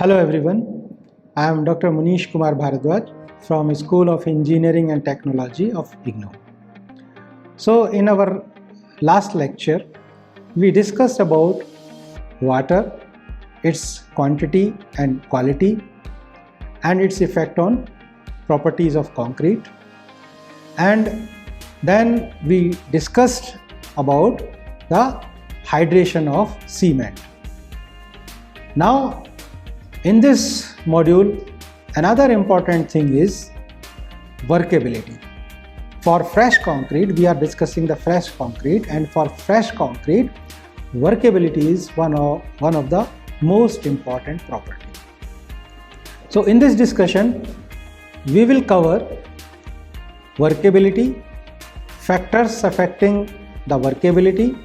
Hello everyone, I am Dr. Munish Kumar Bharadwaj from School of Engineering and Technology of IGNOU. So in our last lecture, we discussed about water, its quantity and quality, and its effect on properties of concrete. And then we discussed about the hydration of cement. Now, in this module, another important thing is workability. For fresh concrete, we are discussing the fresh concrete, and for fresh concrete, workability is one of the most important property. So in this discussion, we will cover workability, factors affecting the workability,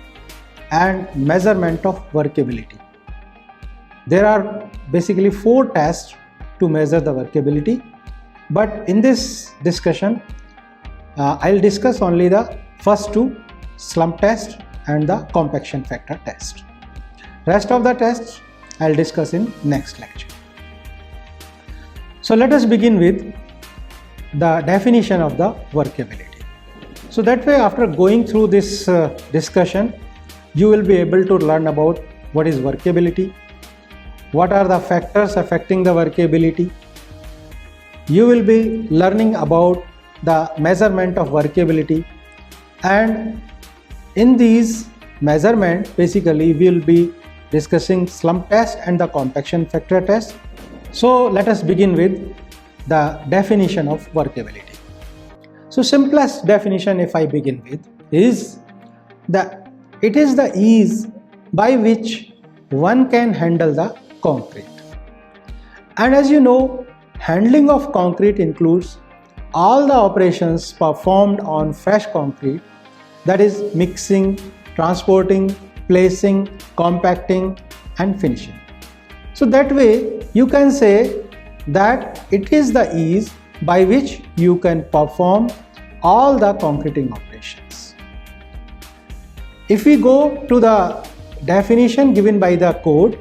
and measurement of workability. There are basically 4 tests to measure the workability, but in this discussion, I'll discuss only the first 2, slump test and the compaction factor test. Rest of the tests I'll discuss in next lecture. So let us begin with the definition of the workability. So that way, after going through this discussion, you will be able to learn about what is workability, what are the factors affecting the workability. You will be learning about the measurement of workability, and in these measurement, basically we will be discussing slump test and the compaction factor test. So let us begin with the definition of workability. So simplest definition, if I begin with, is that it is the ease by which one can handle the concrete. And as you know, handling of concrete includes all the operations performed on fresh concrete, that is mixing, transporting, placing, compacting and finishing. So that way you can say that it is the ease by which you can perform all the concreting operations. If we go to the definition given by the code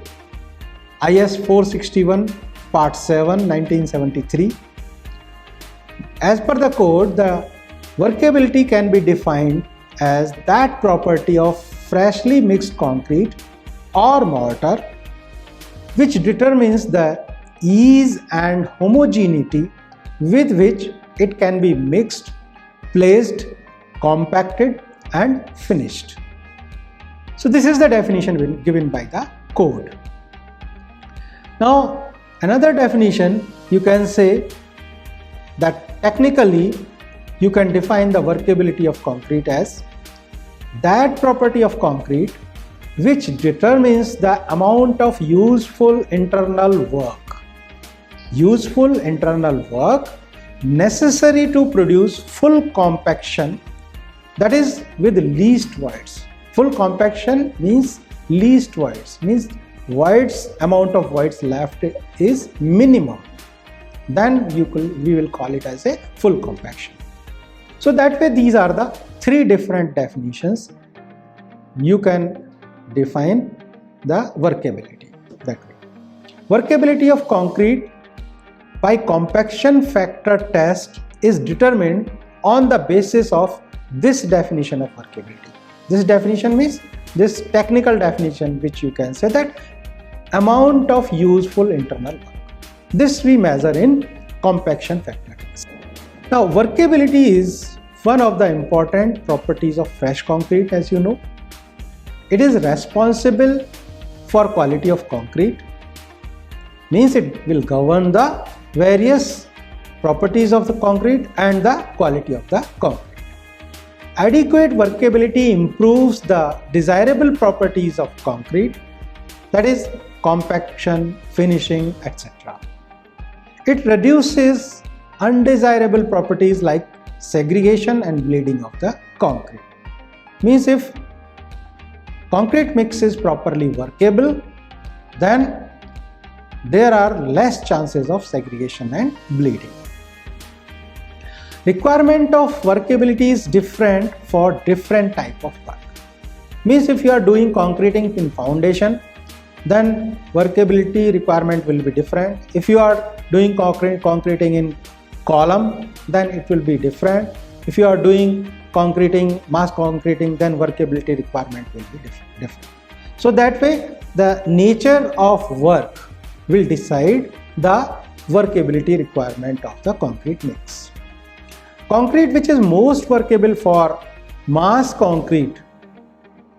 IS 461 Part 7 1973, as per the code, the workability can be defined as that property of freshly mixed concrete or mortar which determines the ease and homogeneity with which it can be mixed, placed, compacted and finished. So this is the definition given by the code. Now another definition, you can say that technically you can define the workability of concrete as that property of concrete which determines the amount of useful internal work necessary to produce full compaction, that is with least voids. Full compaction means least voids, means amount of voids left is minimum, then we will call it as a full compaction. So that way, these are the 3 different definitions you can define the workability that way. Workability of concrete by compaction factor test is determined on the basis of this definition of workability. This definition means this technical definition, which you can say that amount of useful internal work. This we measure in compaction factor test. Now workability is one of the important properties of fresh concrete, as you know. It is responsible for quality of concrete, means it will govern the various properties of the concrete and the quality of the concrete. Adequate workability improves the desirable properties of concrete, that is compaction, finishing, etc. It reduces undesirable properties like segregation and bleeding of the concrete. Means if concrete mix is properly workable, then there are less chances of segregation and bleeding. Requirement of workability is different for different type of work. Means if you are doing concreting in foundation, then workability requirement will be different. If you are doing concreting in column, then it will be different. If you are doing mass concreting, then workability requirement will be different. So that way the nature of work will decide the workability requirement of the concrete mix. Concrete which is most workable for mass concrete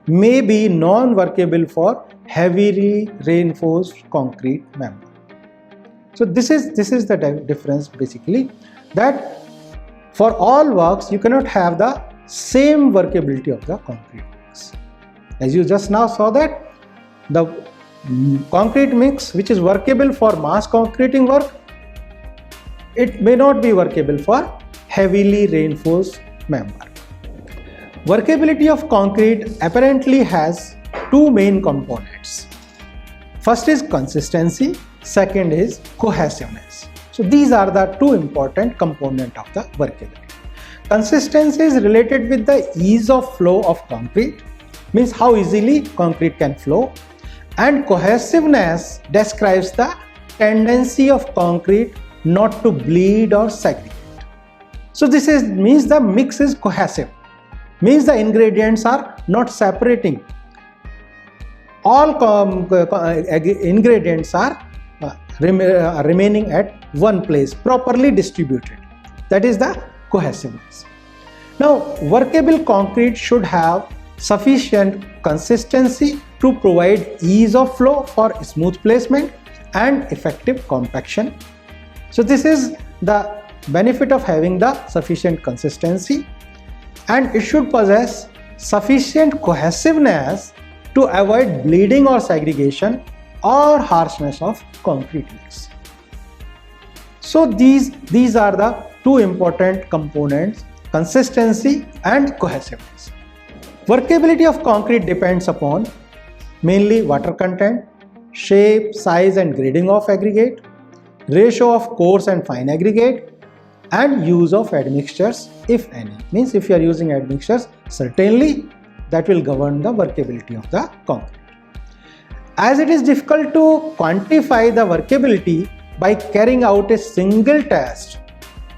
may be non-workable for heavily reinforced concrete member. So this is the difference basically, that for all works you cannot have the same workability of the concrete mix. As you just now saw that the concrete mix which is workable for mass concreting work, it may not be workable for heavily reinforced member. Workability of concrete apparently has two main components. First is consistency, second is cohesiveness. So these are the two important components of the workability. Consistency is related with the ease of flow of concrete, means how easily concrete can flow, and cohesiveness describes the tendency of concrete not to bleed or segregate. So this means the mix is cohesive, means the ingredients are not separating. All ingredients are remaining at one place, properly distributed. That is the cohesiveness. Now, workable concrete should have sufficient consistency to provide ease of flow for smooth placement and effective compaction. So this is the benefit of having the sufficient consistency, and it should possess sufficient cohesiveness to avoid bleeding or segregation or harshness of concrete mix. So these are the two important components, consistency and cohesiveness. Workability of concrete depends upon mainly water content, shape, size and grading of aggregate, ratio of coarse and fine aggregate, and use of admixtures, if any. Means if you are using admixtures, certainly that will govern the workability of the concrete. As it is difficult to quantify the workability by carrying out a single test,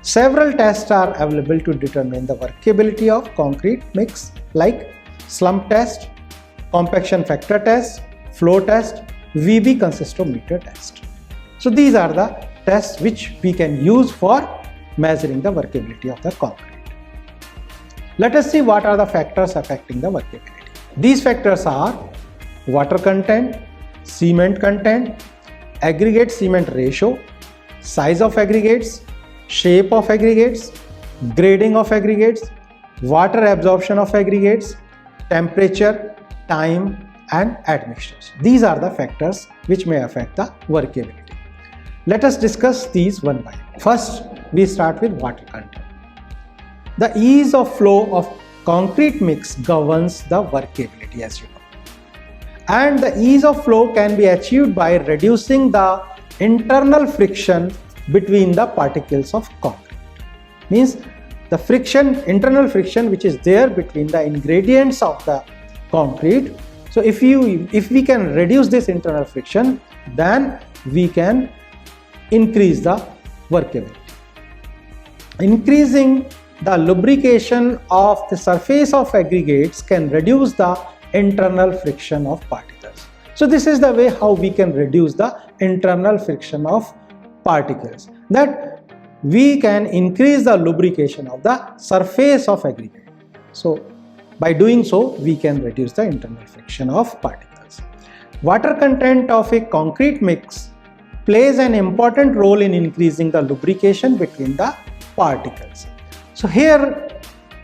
several tests are available to determine the workability of concrete mix, like slump test, compaction factor test, flow test, VB consistometer test. So these are the tests which we can use for measuring the workability of the concrete. Let us see what are the factors affecting the workability. These factors are water content, cement content, aggregate cement ratio, size of aggregates, shape of aggregates, grading of aggregates, water absorption of aggregates, temperature, time and admixtures. These are the factors which may affect the workability. Let us discuss these one by one. First, we start with water content. The ease of flow of concrete mix governs the workability, as you know. And the ease of flow can be achieved by reducing the internal friction between the particles of concrete. Means the friction, internal friction which is there between the ingredients of the concrete. So if we can reduce this internal friction, then we can increase the workability. Increasing the lubrication of the surface of aggregates can reduce the internal friction of particles. So this is the way how we can reduce the internal friction of particles, that we can increase the lubrication of the surface of aggregate. So by doing so, we can reduce the internal friction of particles. Water content of a concrete mix plays an important role in increasing the lubrication between the particles. So here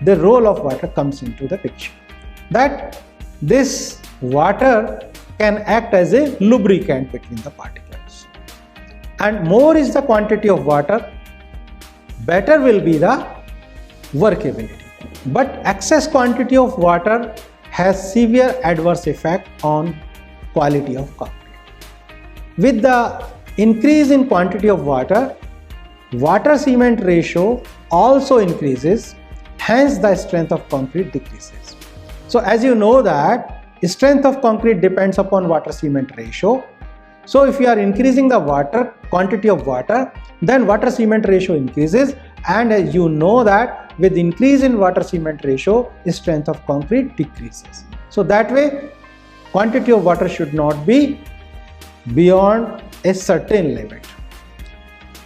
the role of water comes into the picture, that this water can act as a lubricant between the particles, and more is the quantity of water, better will be the workability. But excess quantity of water has severe adverse effect on quality of concrete. With the increase in quantity of water, water-cement ratio also increases, hence the strength of concrete decreases. So as you know that strength of concrete depends upon water cement ratio. So if you are increasing the water quantity of water, then water cement ratio increases, and as you know that with increase in water cement ratio, strength of concrete decreases. So that way quantity of water should not be beyond a certain limit.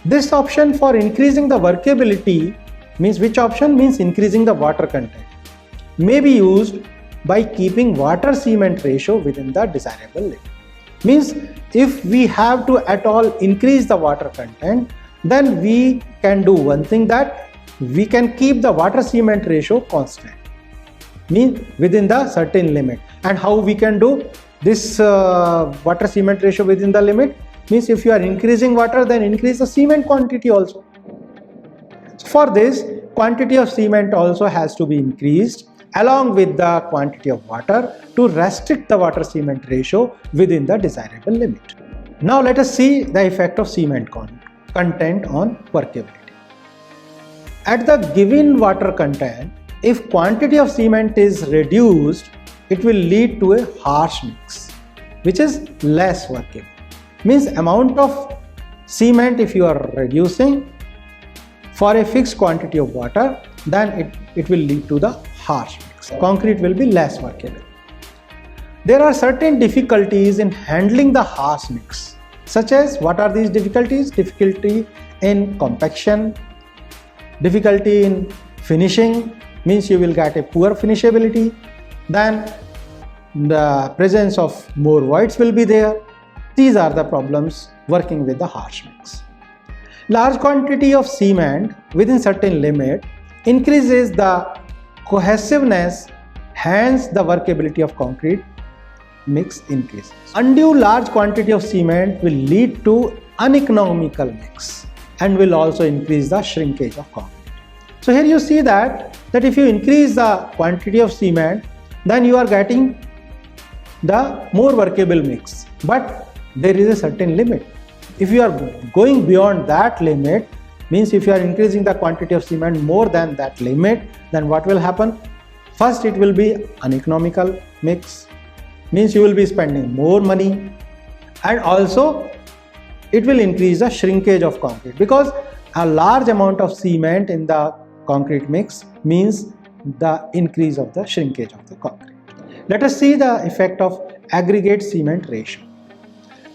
This option for increasing the workability means, which option means increasing the water content, may be used by keeping water cement ratio within the desirable limit. Means if we have to at all increase the water content, then we can do one thing, that we can keep the water cement ratio constant, means within the certain limit. And how we can do this water cement ratio within the limit? Means if you are increasing water, then increase the cement quantity also. For this, quantity of cement also has to be increased along with the quantity of water to restrict the water cement ratio within the desirable limit. Now let us see the effect of cement content on workability. At the given water content, if quantity of cement is reduced, it will lead to a harsh mix, which is less workable. Means amount of cement if you are reducing for a fixed quantity of water, then it will lead to the harsh mix. Concrete will be less workable. There are certain difficulties in handling the harsh mix, such as, what are these difficulties? Difficulty in compaction, difficulty in finishing, means you will get a poor finishability, then the presence of more voids will be there. These are the problems working with the harsh mix. Large quantity of cement within certain limit increases the cohesiveness, hence the workability of concrete mix increases. Undue large quantity of cement will lead to uneconomical mix and will also increase the shrinkage of concrete. So here you see that if you increase the quantity of cement, then you are getting the more workable mix, but there is a certain limit. If you are going beyond that limit, means if you are increasing the quantity of cement more than that limit, then what will happen? First, it will be uneconomical mix, means you will be spending more money, and also it will increase the shrinkage of concrete, because a large amount of cement in the concrete mix means the increase of the shrinkage of the concrete. Let us see the effect of aggregate cement ratio.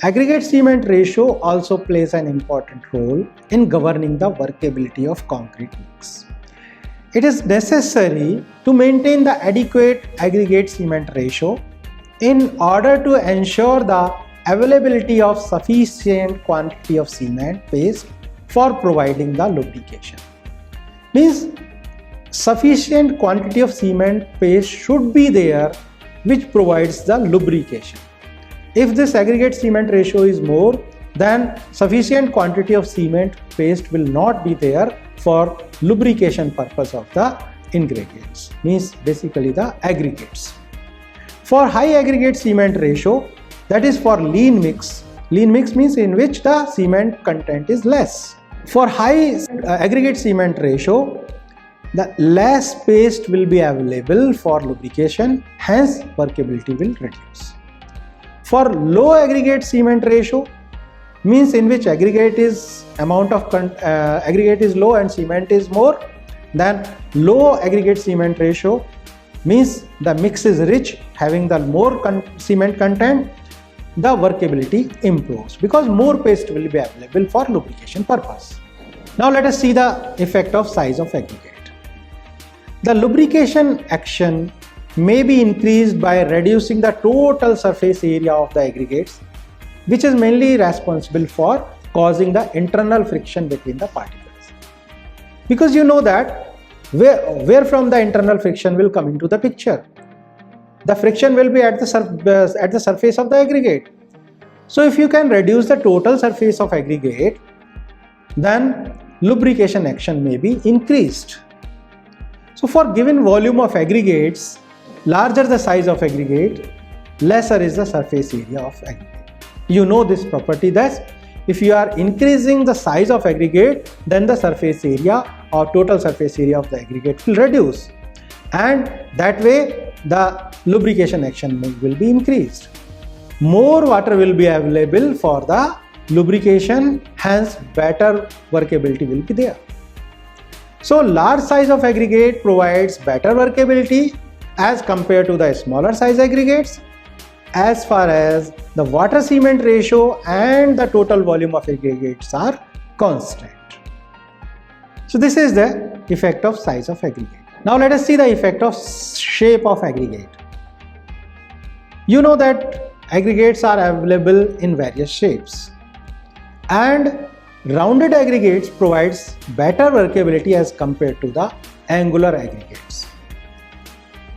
Aggregate cement ratio also plays an important role in governing the workability of concrete mix. It is necessary to maintain the adequate aggregate cement ratio in order to ensure the availability of sufficient quantity of cement paste for providing the lubrication. Means sufficient quantity of cement paste should be there, which provides the lubrication. If this aggregate cement ratio is more, then sufficient quantity of cement paste will not be there for lubrication purpose of the ingredients, means basically the aggregates. For high aggregate cement ratio, that is for lean mix means in which the cement content is less. For high aggregate cement ratio, the less paste will be available for lubrication, hence workability will reduce. For low aggregate cement ratio, means in which aggregate is aggregate is low and cement is more, then low aggregate cement ratio means the mix is rich, having the more cement content, the workability improves because more paste will be available for lubrication purpose. Now let us see the effect of size of aggregate. The lubrication action may be increased by reducing the total surface area of the aggregates, which is mainly responsible for causing the internal friction between the particles. Because you know that where from the internal friction will come into the picture. The friction will be at the surface of the aggregate. So if you can reduce the total surface of aggregate, then lubrication action may be increased. So for given volume of aggregates, larger the size of aggregate, lesser is the surface area of aggregate. You know this property, that if you are increasing the size of aggregate, then the surface area or total surface area of the aggregate will reduce, and that way the lubrication action will be increased. More water will be available for the lubrication, hence better workability will be there. So large size of aggregate provides better workability as compared to the smaller size aggregates as far as the water cement ratio and the total volume of aggregates are constant. So this is the effect of size of aggregate. Now let us see the effect of shape of aggregate. You know that aggregates are available in various shapes, and rounded aggregates provides better workability as compared to the angular aggregates.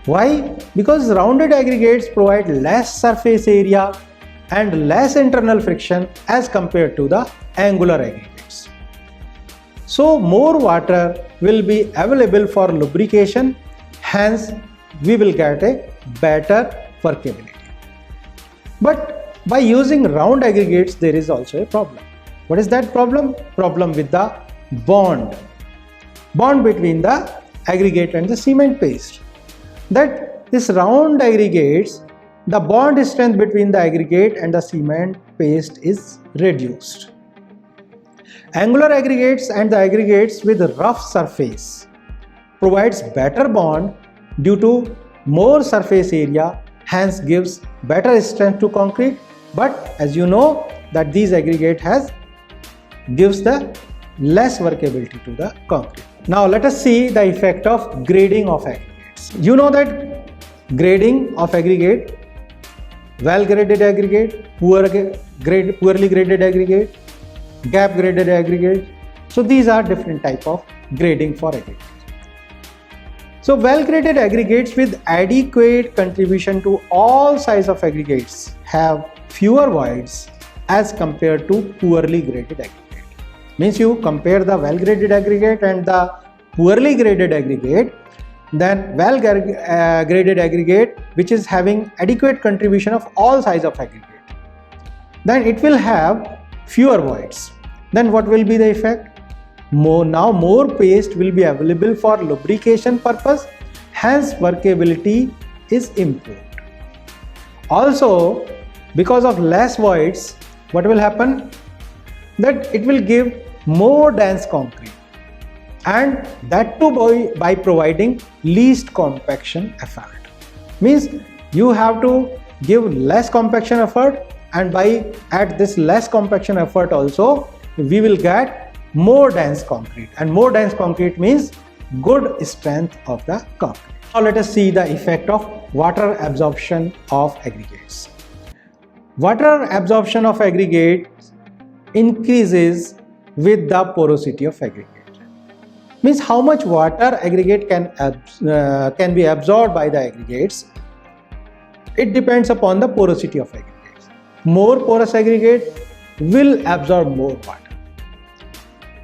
Why? Because rounded aggregates provide less surface area and less internal friction as compared to the angular aggregates. So more water will be available for lubrication, hence we will get a better workability. But by using round aggregates, there is also a problem. What is that problem? Problem with the bond between the aggregate and the cement paste. That this round aggregates, the bond strength between the aggregate and the cement paste is reduced. Angular aggregates and the aggregates with rough surface provides better bond due to more surface area, hence gives better strength to concrete. But as you know that these aggregate gives the less workability to the concrete. Now let us see the effect of grading of aggregates. You know that grading of aggregate, well graded aggregate, poorly graded aggregate, gap graded aggregate. So these are different type of grading for aggregates. So well graded aggregates with adequate contribution to all size of aggregates have fewer voids as compared to poorly graded aggregate. Means you compare the well graded aggregate and the poorly graded aggregate, then well graded aggregate which is having adequate contribution of all size of aggregate, then it will have fewer voids. Then what will be the effect? More paste will be available for lubrication purpose, hence workability is improved. Also, because of less voids, what will happen? That it will give more dense concrete, and that too by providing least compaction effort. Means you have to give less compaction effort, and by at this less compaction effort also we will get more dense concrete, and more dense concrete means good strength of the concrete. Now let us see the effect of water absorption of aggregates. Water absorption of aggregates increases with the porosity of aggregate. Means how much water aggregate can be absorbed by the aggregates. It depends upon the porosity of aggregates. More porous aggregate will absorb more water.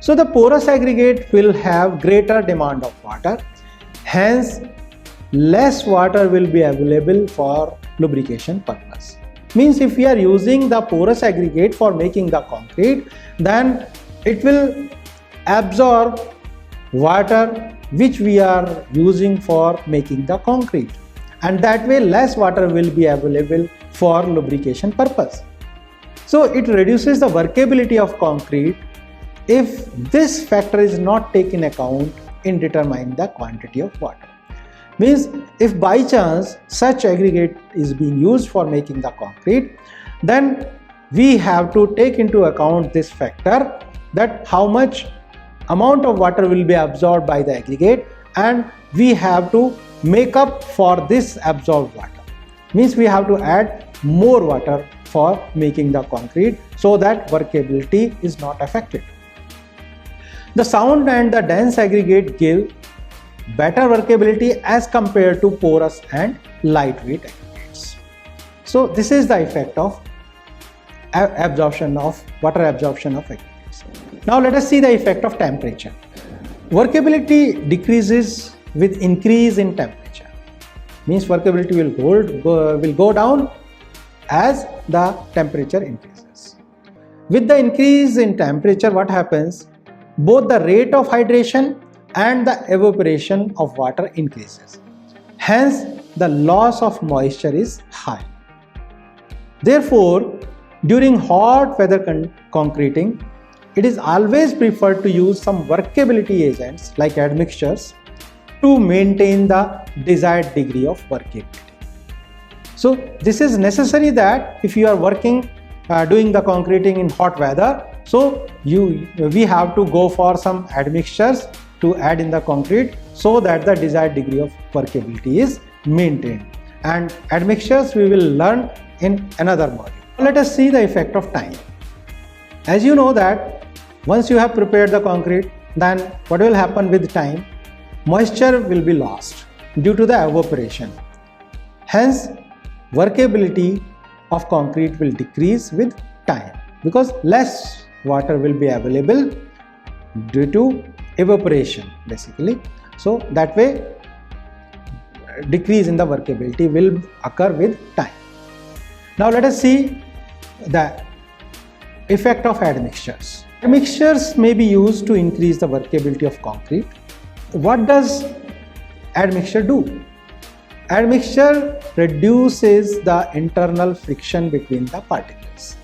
So the porous aggregate will have greater demand of water, hence less water will be available for lubrication purpose. Means if we are using the porous aggregate for making the concrete, then it will absorb water which we are using for making the concrete, and that way less water will be available for lubrication purpose. So it reduces the workability of concrete if this factor is not taken account in determining the quantity of water. Means if by chance such aggregate is being used for making the concrete, then we have to take into account this factor, that how much amount of water will be absorbed by the aggregate, and we have to make up for this absorbed water. Means we have to add more water for making the concrete so that workability is not affected. The sound and the dense aggregate give better workability as compared to porous and lightweight aggregates. So this is the effect of water absorption of aggregates. Now let us see the effect of temperature. Workability decreases with increase in temperature. Means workability will go down as the temperature increases. With the increase in temperature, what happens? Both the rate of hydration and the evaporation of water increases. Hence, the loss of moisture is high. Therefore, during hot weather concreting, it is always preferred to use some workability agents like admixtures to maintain the desired degree of workability. So this is necessary that if you are working doing the concreting in hot weather, so we have to go for some admixtures to add in the concrete so that the desired degree of workability is maintained. And admixtures we will learn in another module. Let us see the effect of time. As you know that once you have prepared the concrete, then what will happen with time? Moisture will be lost due to the evaporation. Hence, workability of concrete will decrease with time because less water will be available due to evaporation basically. So that way decrease in the workability will occur with time. Now let us see the effect of admixtures. Admixtures may be used to increase the workability of concrete. What does admixture do? Admixture reduces the internal friction between the particles.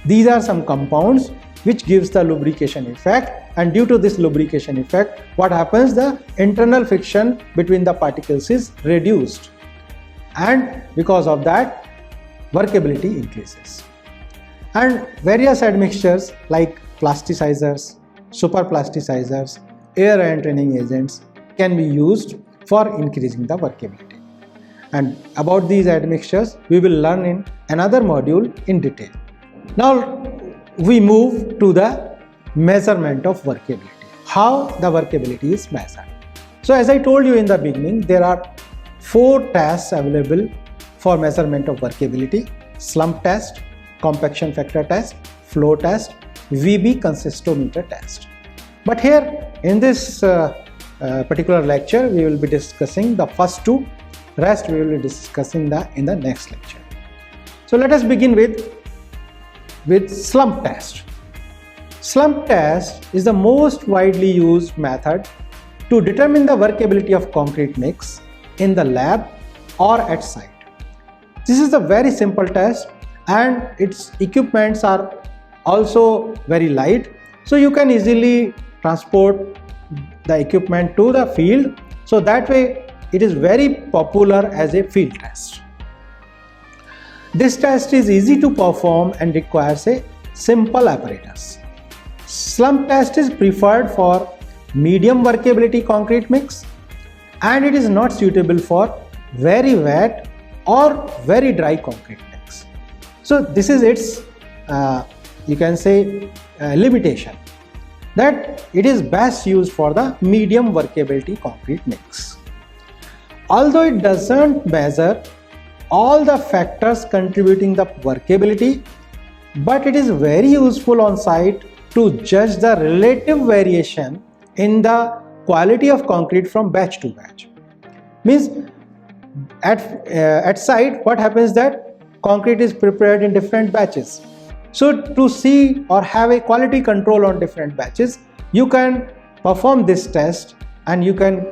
These are some compounds which gives the lubrication effect, and due to this lubrication effect, what happens? The internal friction between the particles is reduced, and because of that workability increases. And various admixtures like plasticizers, superplasticizers, air entraining agents can be used for increasing the workability. And about these admixtures we will learn in another module in detail. Now we move to the measurement of workability. How the workability is measured. So as I told you in the beginning, there are 4 tests available for measurement of workability: slump test, compaction factor test, flow test, VB consistometer test. But here in this particular lecture we will be discussing the first 2. Rest we will be discussing in the next lecture. So let us begin with slump test. Slump test is the most widely used method to determine the workability of concrete mix in the lab or at site. This is a very simple test and its equipments are also very light, so you can easily transport the equipment to the field. So that way it is very popular as a field test. This test is easy to perform and requires a simple apparatus. Slump test is preferred for medium workability concrete mix, and it is not suitable for very wet or very dry concrete mix. So this is its you can say limitation, that it is best used for the medium workability concrete mix. Although it doesn't measure all the factors contributing the workability, but it is very useful on site to judge the relative variation in the quality of concrete from batch to batch. Means at site what happens that concrete is prepared in different batches. So to see or have a quality control on different batches, you can perform this test and you can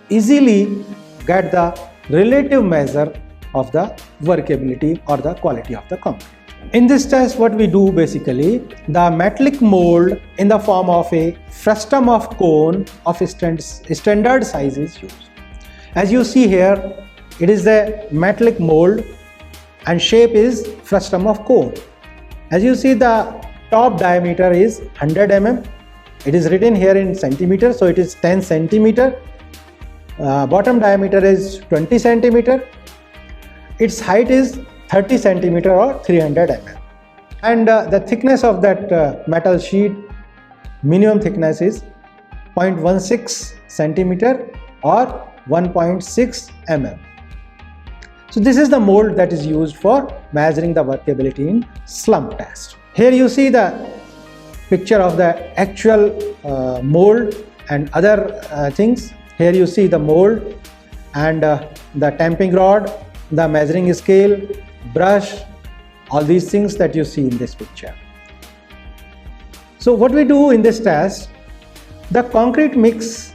easily get the relative measure of the workability or the quality of the concrete. In this test what we do basically, the metallic mold in the form of a frustum of cone of standard size is used. As you see here, it is the metallic mold and shape is frustum of cone. As you see, the top diameter is 100 mm. It is written here in centimeter, so it is 10 centimeter. Bottom diameter is 20 centimeter. Its height is 30 centimeter or 300 mm. And the thickness of that metal sheet, minimum thickness is 0.16 centimeter or 1.6 mm. So this is the mold that is used for measuring the workability in slump test. Here you see the picture of the actual mold and other things. Here you see the mold and the tamping rod, the measuring scale, brush, all these things that you see in this picture. So what we do in this test, the concrete mix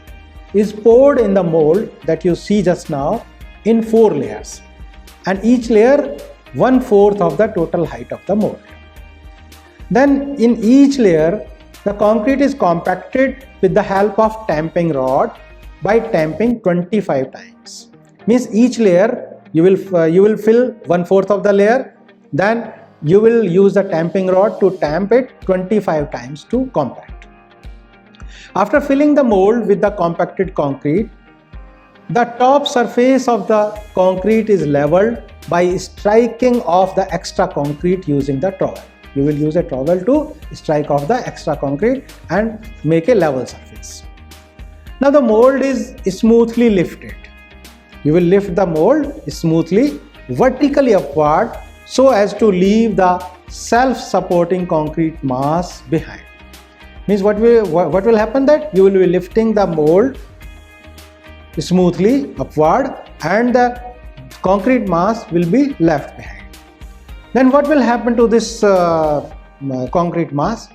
is poured in the mold that you see just now in 4 layers, and each layer 1/4 of the total height of the mold. Then in each layer, the concrete is compacted with the help of tamping rod by tamping 25 times. Means each layer you will fill 1/4 of the layer, then you will use the tamping rod to tamp it 25 times to compact. After filling the mold with the compacted concrete, the top surface of the concrete is leveled by striking off the extra concrete using the trowel. You will use a trowel to strike off the extra concrete and make a level surface. Now the mold is smoothly lifted. You will lift the mold smoothly vertically upward so as to leave the self-supporting concrete mass behind. Means what will happen, that you will be lifting the mold smoothly upward and the concrete mass will be left behind. Then what will happen to this concrete mass?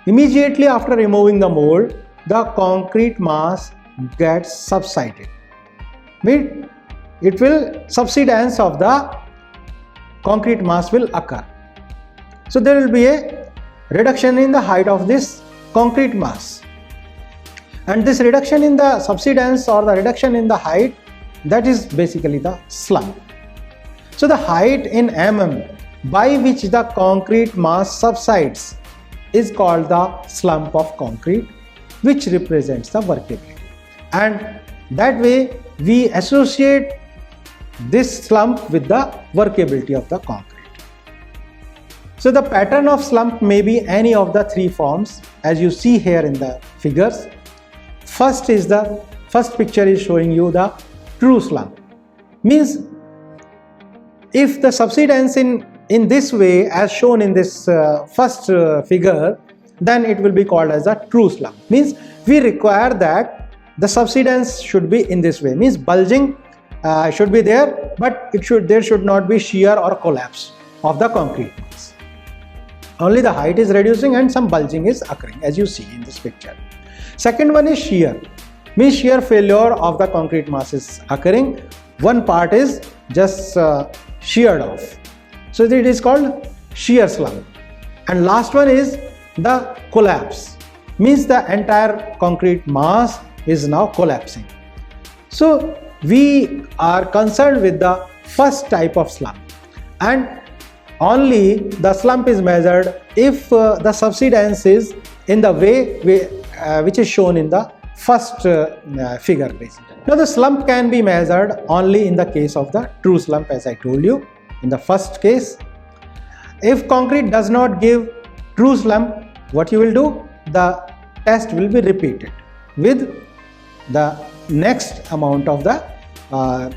Immediately after removing the mold, the concrete mass gets subsided. It will subsidence of the concrete mass will occur. So there will be a reduction in the height of this concrete mass. And this reduction in the subsidence or the reduction in the height, that is basically the slump. So the height in mm by which the concrete mass subsides is called the slump of concrete, which represents the workability. And that way we associate this slump with the workability of the concrete. So the pattern of slump may be any of the 3 forms as you see here in the figures. First picture is showing you the true slump. Means if the subsidence in this way as shown in this first figure, then it will be called as a true slump. Means we require that the subsidence should be in this way. Means bulging should be there, but there should not be shear or collapse of the concrete mass. Only the height is reducing and some bulging is occurring as you see in this picture. Second one is shear. Means shear failure of the concrete mass is occurring. One part is just sheared off. So it is called shear slump. And last one is the collapse. Means the entire concrete mass is now collapsing. So we are concerned with the first type of slump, and only the slump is measured if the subsidence is in the way which is shown in the first figure basically. Now the slump can be measured only in the case of the true slump, as I told you. In the first case, if concrete does not give true slump, what you will do? The test will be repeated with the next amount of the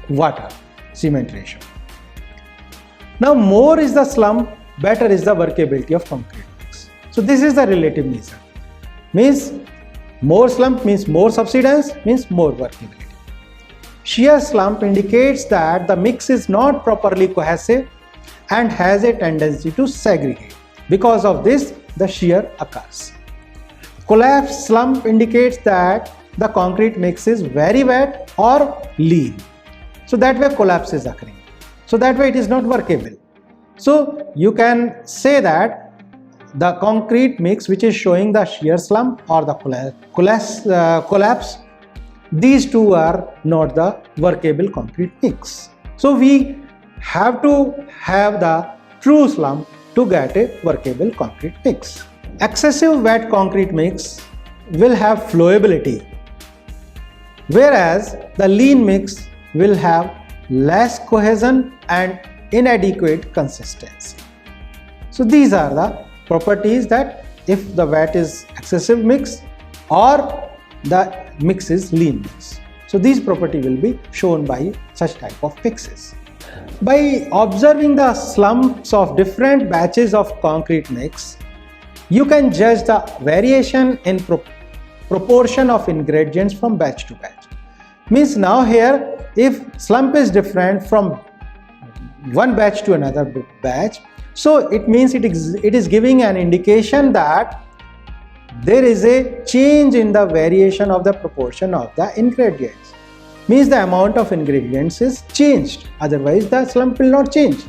water cement ratio. Now more is the slump, better is the workability of concrete mix. So this is the relative measure. Means more slump means more subsidence, means more workability. Shear slump indicates that the mix is not properly cohesive and has a tendency to segregate. Because of this, the shear occurs. Collapse slump indicates that the concrete mix is very wet or lean. So that way collapse is occurring. So that way it is not workable. So you can say that the concrete mix which is showing the shear slump or the collapse, these two are not the workable concrete mix. So we have to have the true slump to get a workable concrete mix. Excessive wet concrete mix will have flowability, whereas the lean mix will have less cohesion and inadequate consistency. So these are the properties that if the wet is excessive mix or the mix is lean mix. So these property will be shown by such type of mixes. By observing the slumps of different batches of concrete mix, you can judge the variation in proportion of ingredients from batch to batch. Means now here, if slump is different from one batch to another batch, so it means it is giving an indication that there is a change in the variation of the proportion of the ingredients. means the amount of ingredients is changed, otherwise the slump will not change.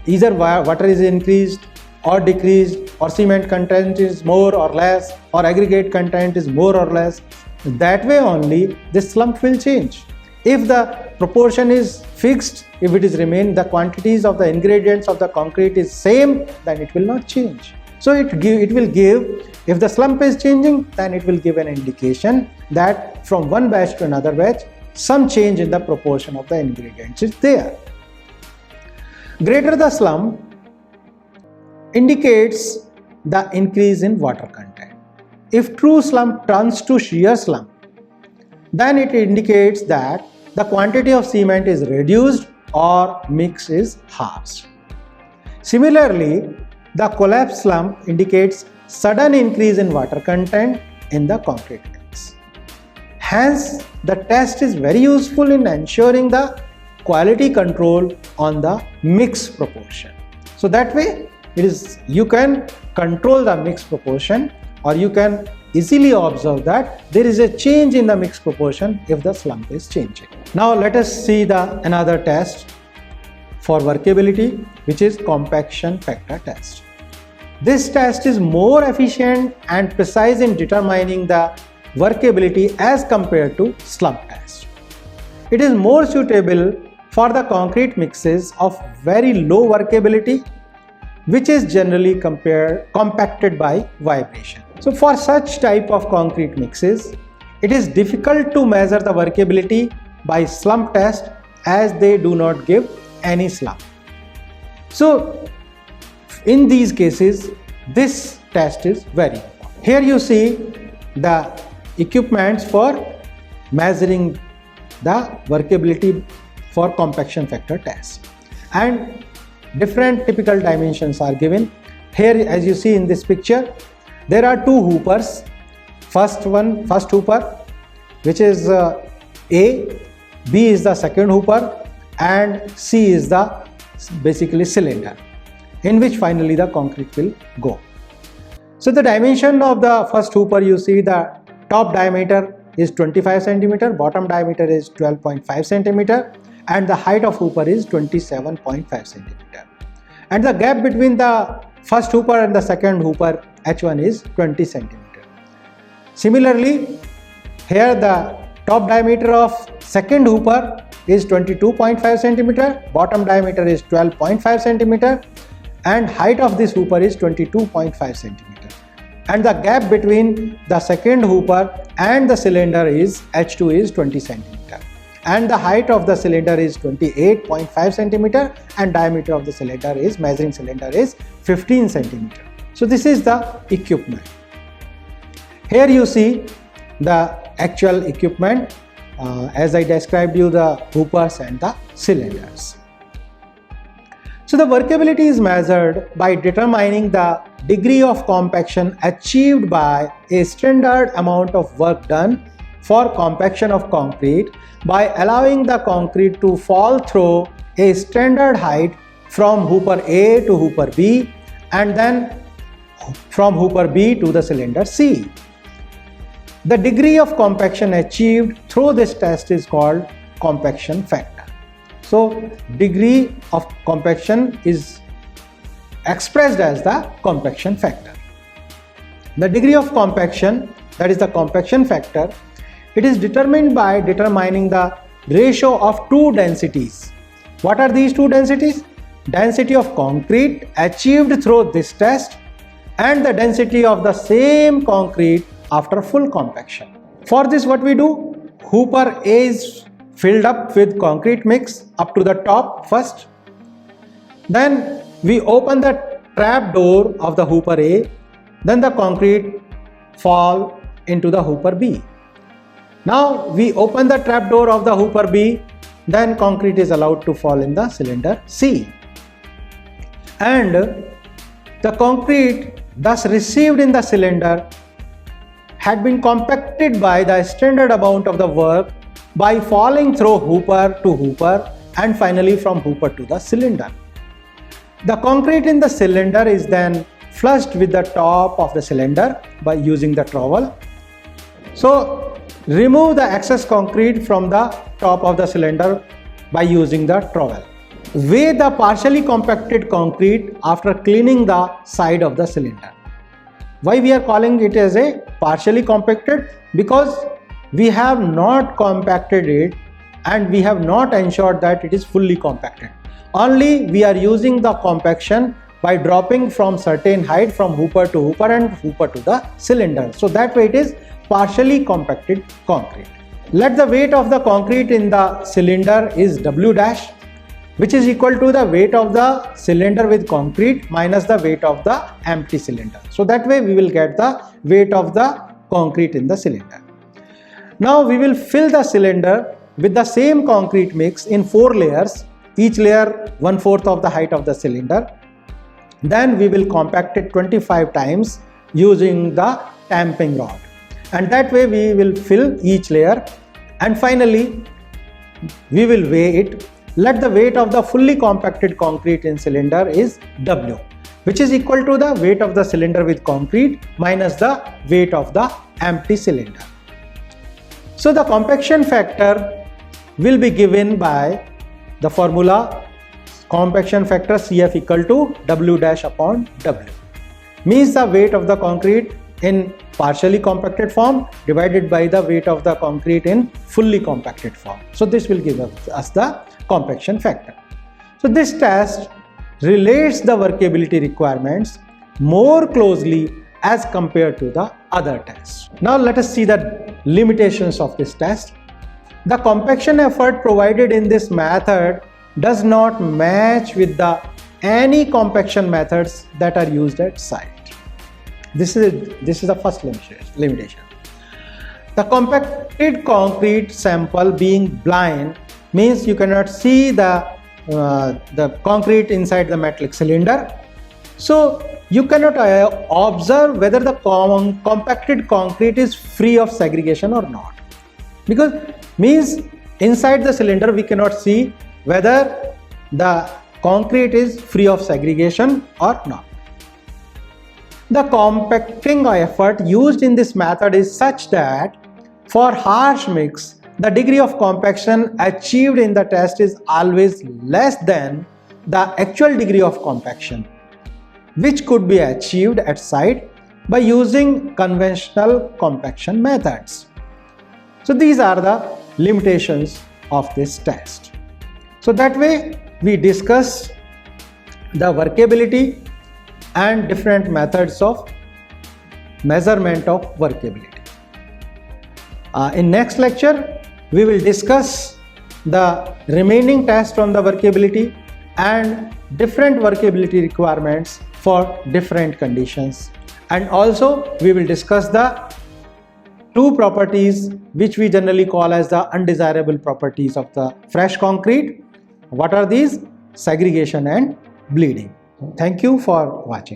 Either water is increased or decreased, or cement content is more or less, or aggregate content is more or less. That way only this slump will change. If the proportion is fixed, if it is remain, the quantities of the ingredients of the concrete is same, then it will not change. So it will give, if the slump is changing, then it will give an indication that from one batch to another batch, some change in the proportion of the ingredients is there. Greater the slump indicates the increase in water content. If true slump turns to shear slump, then it indicates that the quantity of cement is reduced or mix is harsh. Similarly, the collapse slump indicates sudden increase in water content in the concrete mix. Hence, the test is very useful in ensuring the quality control on the mix proportion. So that way, you can control the mix proportion, or you can easily observe that there is a change in the mix proportion if the slump is changing. Now let us see another test for workability, which is compaction factor test. This test is more efficient and precise in determining the workability as compared to slump test. It is more suitable for the concrete mixes of very low workability, which is generally compacted by vibration. So for such type of concrete mixes, it is difficult to measure the workability by slump test, as they do not give any slump. So in these cases, this test is very important. Here you see the equipments for measuring the workability for compaction factor test, and different typical dimensions are given. Here, as you see in this picture, there are two hoopers. First hooper, which is A, B is the second hooper, and C is the basically cylinder in which finally the concrete will go. So the dimension of the first hooper, you see the top diameter is 25 cm, bottom diameter is 12.5 cm, and the height of hooper is 27.5 cm. And the gap between the first hooper and the second hooper H1 is 20 cm. Similarly, here the top diameter of second hooper is 22.5 cm, bottom diameter is 12.5 cm, and height of this hooper is 22.5 cm. And the gap between the second hooper and the cylinder is H2 is 20 cm. And the height of the cylinder is 28.5 cm, and diameter of the cylinder is, measuring cylinder is 15 cm. So this is the equipment. Here you see the actual equipment as I described you, the hoopers and the cylinders. So the workability is measured by determining the degree of compaction achieved by a standard amount of work done for compaction of concrete by allowing the concrete to fall through a standard height from hooper A to hooper B, and then from hooper B to the cylinder C. The degree of compaction achieved through this test is called compaction factor. So degree of compaction is expressed as the compaction factor. The degree of compaction, that is the compaction factor, it is determined by determining the ratio of two densities. What are these two densities? Density of concrete achieved through this test and the density of the same concrete after full compaction. For this, what we do? Hooper A is filled up with concrete mix up to the top first. Then we open the trap door of the hooper A. Then the concrete fall into the hooper B. Now we open the trap door of the hooper B. Then concrete is allowed to fall in the cylinder C. And the concrete thus received in the cylinder had been compacted by the standard amount of the work by falling through hooper to hooper and finally from hooper to the cylinder. The concrete in the cylinder is then flushed with the top of the cylinder by using the trowel. So Remove the excess concrete from the top of the cylinder by using the trowel. Weigh the partially compacted concrete after cleaning the side of the cylinder. Why we are calling it as a partially compacted? Because we have not compacted it and we have not ensured that it is fully compacted. Only we are using the compaction by dropping from certain height from hooper to hooper and hooper to the cylinder. So that way it is partially compacted concrete. Let the weight of the concrete in the cylinder is W dash, which is equal to the weight of the cylinder with concrete minus the weight of the empty cylinder. So that way we will get the weight of the concrete in the cylinder. Now we will fill the cylinder with the same concrete mix in 4 layers, each layer 1/4 of the height of the cylinder. Then we will compact it 25 times using the tamping rod, and that way we will fill each layer, and finally we will weigh it. Let the weight of the fully compacted concrete in cylinder is W, which is equal to the weight of the cylinder with concrete minus the weight of the empty cylinder. So the compaction factor will be given by the formula compaction factor CF equal to W dash upon W. Means the weight of the concrete in partially compacted form divided by the weight of the concrete in fully compacted form. So this will give us the compaction factor. So this test relates the workability requirements more closely as compared to the other tests. Now let us see the limitations of this test. The compaction effort provided in this method does not match with any compaction methods that are used at site. This is the first limitation. The compacted concrete sample being blind means you cannot see the concrete inside the metallic cylinder. So you cannot observe whether the compacted concrete is free of segregation or not, because means inside the cylinder we cannot see whether the concrete is free of segregation or not. The compacting effort used in this method is such that for harsh mix, the degree of compaction achieved in the test is always less than the actual degree of compaction, which could be achieved at site by using conventional compaction methods. So these are the limitations of this test. So that way we discussed the workability and different methods of measurement of workability. In next lecture we will discuss the remaining tests on the workability and different workability requirements for different conditions, and also we will discuss the 2 properties which we generally call as the undesirable properties of the fresh concrete. What are these? Segregation and bleeding. Thank you for watching.